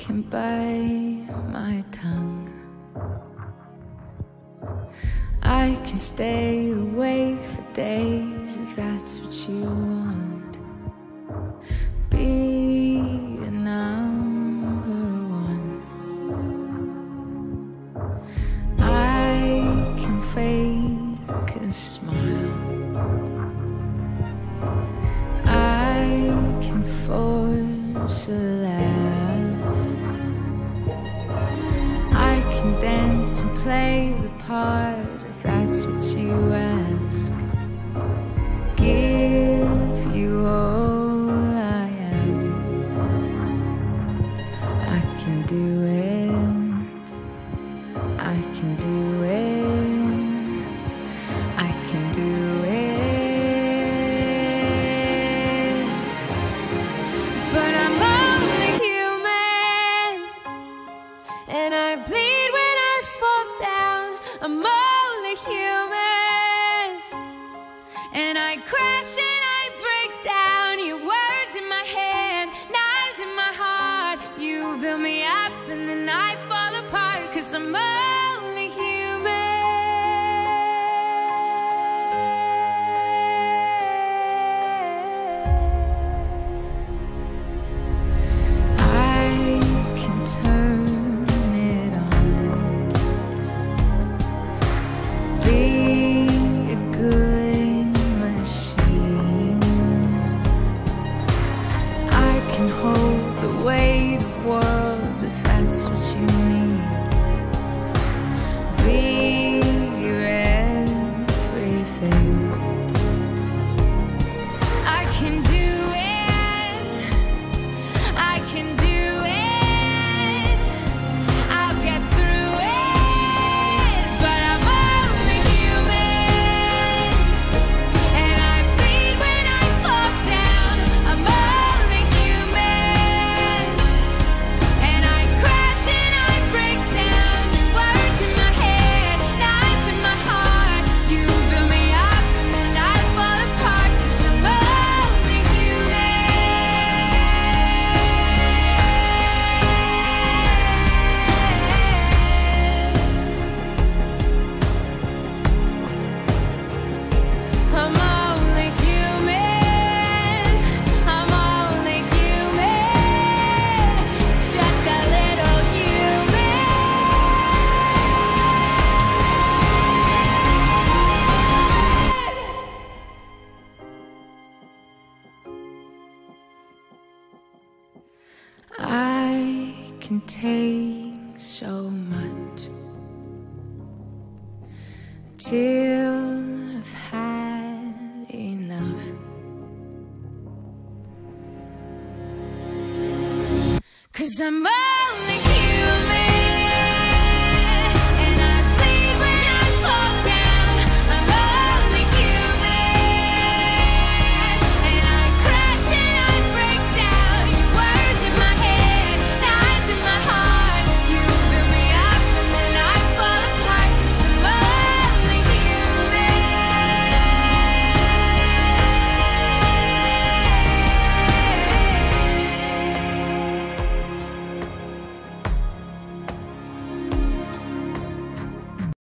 can bite my tongue. I can stay awake for days if that's what you want. Be a number one. I can fake a smile. I can force a laugh. I can dance and play the part if that's what you ask. Give you all I am. I can do it. I can do it. I can do it. But I'm only human, and I bleed when I fall down. I'm only human, and I crash and I break down. Your words in my head, knives in my heart. You build me up and then I fall apart, 'cause I'm only human. I can turn it on. Be a good machine. I can hold the weight of worlds if that's what you need. Be your everything. I can do it. I can do it. I'll get through it. But I'm only human, and I bleed when I fall down. I'm only human, and I crash and I break down. Your words in my head, knives in my heart. You build me up and then I fall apart, 'cause I'm only I'm only human. I'm only human. Just a little human. I can take so much till I've had enough. 'Cause I'm only human.